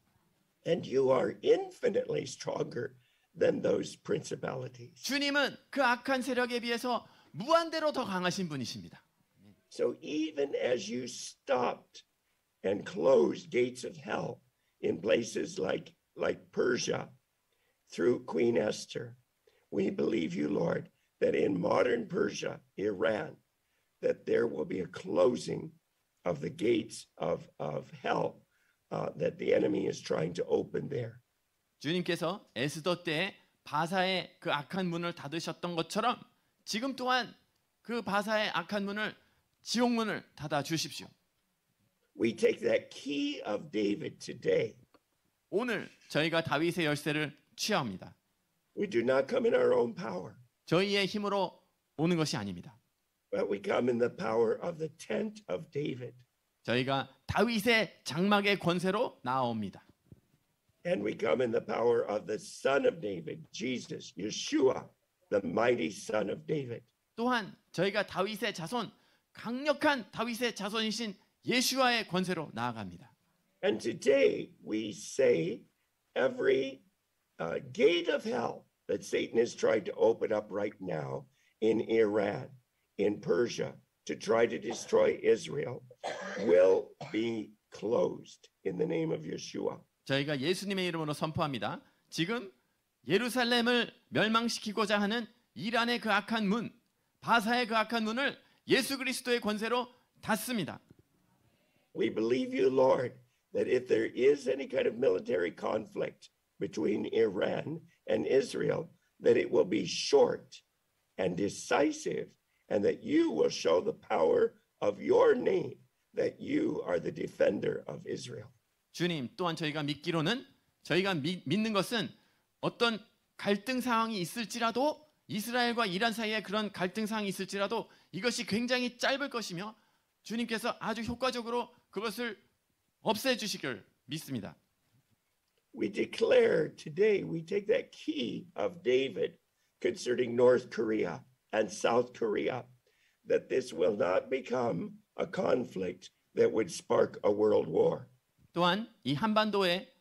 S1: And you are infinitely stronger than those principalities.
S2: 주님은 그 악한 세력에 비해서 무한대로 더 강하신 분이십니다.
S1: So even as you stopped and closed gates of hell in places like Persia through Queen Esther, we believe you, Lord, that in modern Persia, Iran, that there will be a closing of the gates of hell that the enemy is trying to open there.
S2: 주님께서 에스더 때에 바사의 그 악한 문을 닫으셨던 것처럼 지금 또한 그 바사의 악한 문을 지옥 문을 닫아 주십시오.
S1: We take that key of David today.
S2: 오늘 저희가 다윗의 열쇠를 취합니다.
S1: We do not come in our own power,
S2: 저희의 힘으로 오는 것이 아닙니다.
S1: but we come in the power of the tent of David.
S2: 저희가 다윗의 장막의 권세로 나아옵니다.
S1: And we come in the power of the Son of David, Jesus, Yeshua, the mighty Son of David.
S2: 또한 저희가 다윗의 자손, 강력한 다윗의 자손이신 예수와의 권세로 나아갑니다.
S1: And today we say every gate of hell that Satan is trying to open up right now in Iran, in Persia, to try to destroy Israel, will be closed in the name of Yeshua.
S2: 저희가 예수님의 이름으로 선포합니다. 지금 예루살렘을 멸망시키고자 하는 이란의 그 악한 문, 바사의 그 악한 문을 예수 그리스도의 권세로 닫습니다.
S1: We believe you, Lord, that if there is any kind of military conflict between Iran and Israel, that it will be short and decisive, and that you will show the power of your name, that you are the defender of Israel.
S2: 주님, 또한 저희가 믿기로는 저희가 믿는 것은 어떤 갈등 상황이 있을지라도 이스라엘과 이란 사이에 그런 갈등 상황이 있을지라도 이것이 굉장히 짧을 것이며 주님께서 아주 효과적으로 그것을 없애주시길 믿습니다.
S1: We declare today, we take that key of David concerning North Korea and South Korea, that this will not become a conflict that would spark a world war.
S2: 또한 이 한반도의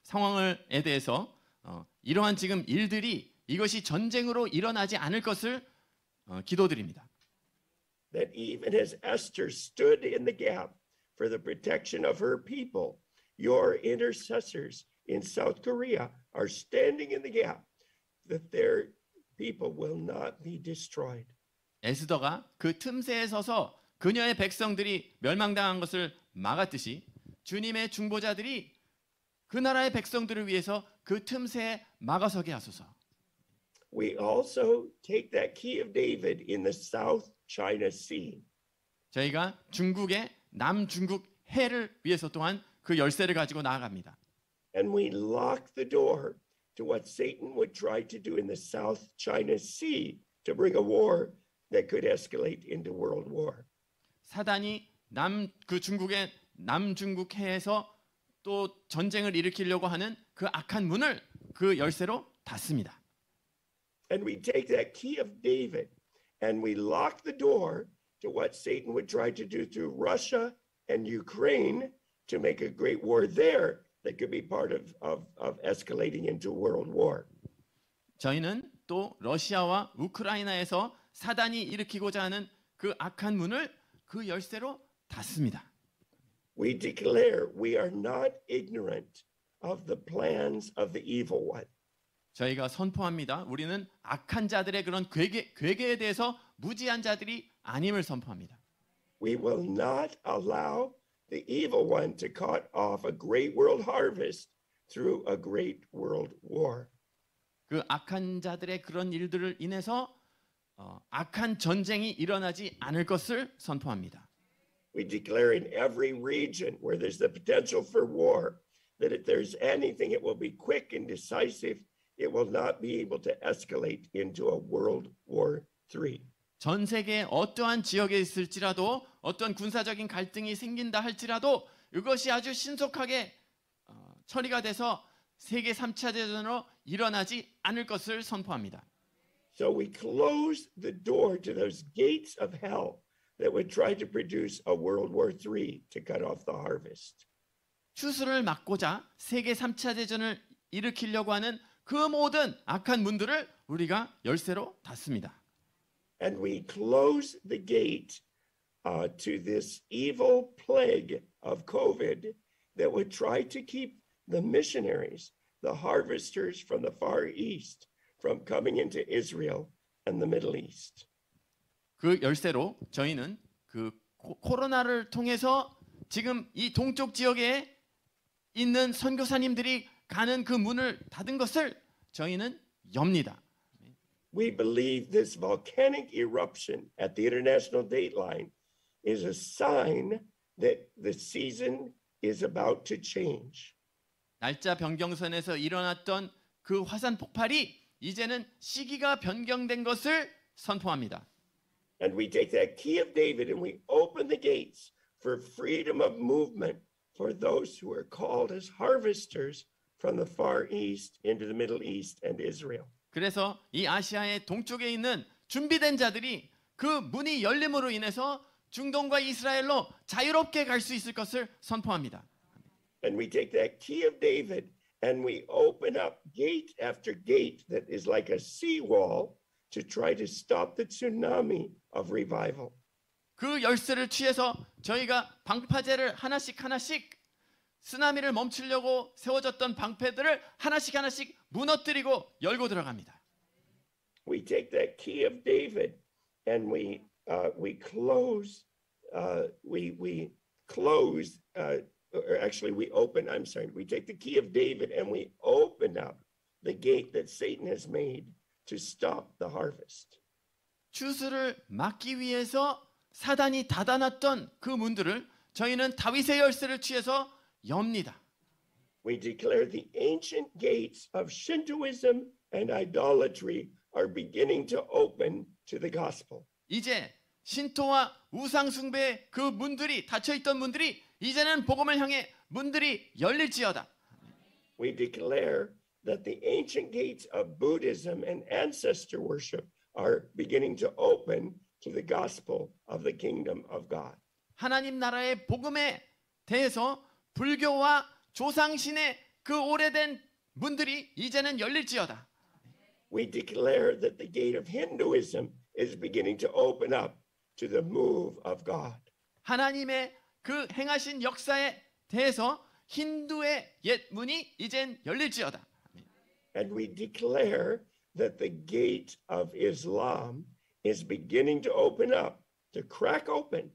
S2: 상황에 대해서 이러한 지금 일들이 이것이 전쟁으로 일어나지 않을 것을 기도드립니다.
S1: That even as Esther stood in the gap for the protection of her people, your intercessors in South Korea are standing in the gap that their people will not be destroyed.
S2: 에스더가 그 틈새에 서서 그녀의 백성들이 멸망당한 것을 막았듯이 주님의 중보자들이 그 나라의 백성들을 위해서 그 틈새에 막아서게 하소서.
S1: We also take that key of David in the South China Sea.
S2: 저희가 중국의 남중국 해를 위해서 또한 그 열쇠를 가지고 나아갑니다.
S1: And we lock the door to what Satan would try to do in the South China Sea to bring a war that could escalate into world war.
S2: 사단이 중국의 남중국해에서 또 전쟁을 일으키려고 하는 그 악한 문을 그 열쇠로 닫습니다.
S1: And we take that key of David and we lock the door to what Satan would try to do through Russia and Ukraine to make a great war there that could be part of escalating into world war.
S2: 저희는 또 러시아와 우크라이나에서 사단이 일으키고자 하는 그 악한 문을 그 열쇠로 닫습니다.
S1: We declare we are not ignorant of the plans of the evil one.
S2: 저희가 선포합니다. 우리는 악한 자들의 그런 괴계에 대해서 무지한 자들이 아님을 선포합니다.
S1: We will not allow the evil one to cut off a great world harvest through a great world war.
S2: 그 악한 자들의 그런 일들을 인해서 악한 전쟁이 일어나지 않을 것을 선포합니다.
S1: We declare in every region where there's the potential for war that if there's anything, it will be quick and decisive. It will not be able to escalate into a World War III.
S2: 전 세계의 어떠한 지역에 있을지라도 어떤 군사적인 갈등이 생긴다 할지라도 이것이 아주 신속하게 처리가 돼서 세계 3차 대전으로 일어나지 않을 것을 선포합니다.
S1: So we close the door to those gates of hell that would try to produce a World War III to cut off the harvest.
S2: 추수를 막고자 세계 3차 대전을 일으키려고 하는 그 모든 악한 문들을 우리가 열쇠로 닫습니다.
S1: And we close the gate to this evil plague of COVID that would try to keep the missionaries, the harvesters from the Far East, from coming into Israel and the Middle East.
S2: 그 열쇠로 저희는 그 코로나를 통해서 지금 이 동쪽 지역에 있는 선교사님들이 가는 그 문을 닫은 것을 저희는 엽니다.
S1: We believe this volcanic eruption at the international date line is a sign that the season is about to change.
S2: 날짜 변경선에서 일어났던 그 화산 폭발이 이제는 시기가 변경된 것을 선포합니다.
S1: And we take that key of David and we open the gates for freedom of movement for those who are called as harvesters from the Far East into the Middle East and Israel.
S2: 그래서 이 아시아의 동쪽에 있는 준비된 자들이 그 문이 열림으로 인해서 중동과 이스라엘로 자유롭게 갈 수 있을 것을 선포합니다.
S1: And we take that key of David and we open up gate after gate that is like a seawall to try to stop the tsunami of revival.
S2: 그 열쇠를 취해서 저희가 방파제를 하나씩 쓰나미를 멈추려고 세워졌던 방패들을 하나씩 무너뜨리고 열고 들어갑니다.
S1: We take that key of David and we close or actually we open. I'm sorry. We take the key of David and we open up the gate that Satan has made to stop the harvest.
S2: 추수를 막기 위해서 사단이 닫아놨던 그 문들을 저희는 다윗의 열쇠를 취해서 엽니다.
S1: We declare the ancient gates of Shintoism and idolatry are beginning to open to the gospel.
S2: 이제 신토와 우상 숭배의 그 문들이 닫혀 있던 문들이 이제는 복음을 향해 문들이 열릴지어다.
S1: We declare that the ancient gates of Buddhism and ancestor worship are beginning to open to the gospel of the kingdom of God.
S2: 하나님 나라의 복음에 대해서 불교와 조상신의 그 오래된 문들이 이제는 열릴지어다.
S1: We declare that the gate of Hinduism is beginning to open up to the move of God.
S2: 하나님의 그 행하신 역사에 대해서 힌두의 옛 문이 이젠 열릴지어다.
S1: And we declare that the gate of Islam is beginning to open up, to crack open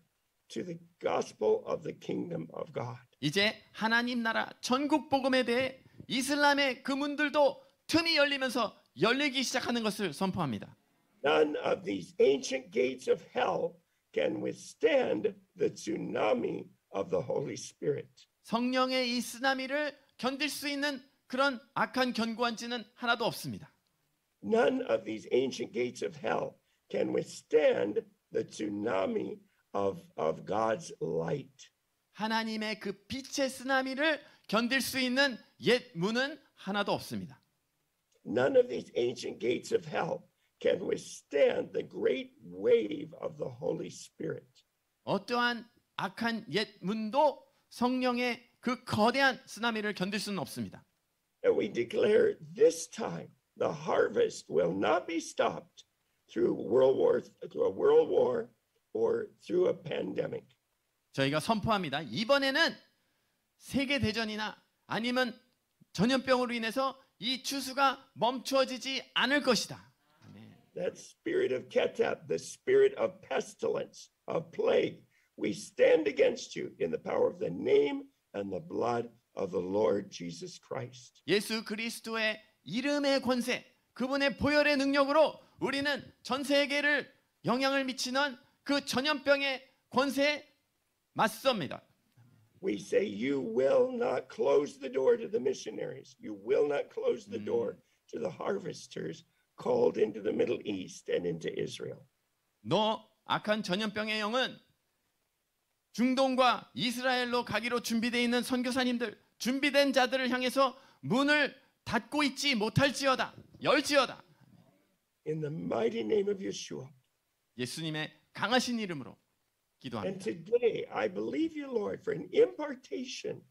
S1: to the gospel of the kingdom of God.
S2: 이제 하나님 나라 전국 복음에 대해 이슬람의 그 문들도 틈이 열리면서 열리기 시작하는 것을 선포합니다.
S1: None of these ancient gates of hell can withstand the tsunami of the Holy Spirit.
S2: 성령의 이 쓰나미를 견딜 수 있는 그런 악한 견고한지는 하나도 없습니다.
S1: None of these ancient gates of hell can withstand the tsunami of God's light.
S2: 하나님의 그 빛의 쓰나미를 견딜 수 있는 옛 문은 하나도 없습니다.
S1: None of these ancient gates of hell can withstand the great wave of the Holy Spirit.
S2: 어떠한 악한 옛 문도 성령의 그 거대한 쓰나미를 견딜 수는 없습니다.
S1: And we declare this time the harvest will not be stopped through a world war or through a pandemic.
S2: 저희가 선포합니다. 이번에는 세계 대전이나 아니면 전염병으로 인해서 이 추수가 멈춰지지 않을 것이다. 아멘.
S1: That spirit of Ketab, the spirit of pestilence, of plague, we stand against you in the power of the name and the blood of the Lord Jesus Christ.
S2: 예수 그리스도의 이름의 권세, 그분의 보혈의 능력으로 우리는 전 세계를 영향을 미치는 그 전염병의 권세에 맞섭니다.
S1: We say you will not close the door to the missionaries. You will not close the door to the harvesters called into the Middle East and into Israel.
S2: 너 악한 전염병의 영은 중동과 이스라엘로 가기로 준비되어 있는 선교사님들, 준비된 자들을 향해서 문을 닫고 있지 못할지어다. 열지어다.
S1: In the mighty name of Yeshua.
S2: 예수님의 강하신 이름으로 기도합니다.
S1: And today I believe you, Lord, for an impartation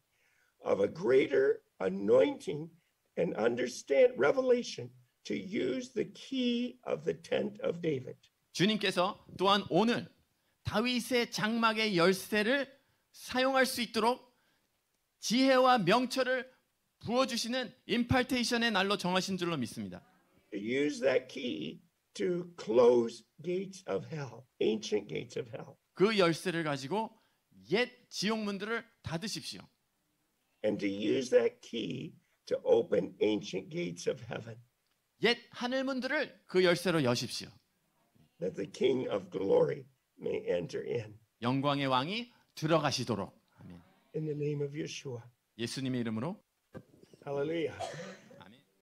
S1: of a greater anointing and understand revelation to use the key of the tent of David.
S2: 주님께서 또한 오늘 다윗의 장막의 열쇠를 사용할 수 있도록 지혜와 명철을 부어주시는 임팔테이션의 날로 정하신 줄로 믿습니다.
S1: To use that key to close gates of hell, ancient gates of hell.
S2: 그 열쇠를 가지고 옛 지옥문들을 닫으십시오.
S1: And to use that key to open ancient gates of heaven.
S2: 옛 하늘문들을 그 열쇠로 여십시오.
S1: That the King of glory may enter in.
S2: 영광의 왕이 들어가시도록. 아멘.
S1: In the name of Yeshua.
S2: 예수님의 이름으로
S1: Hallelujah.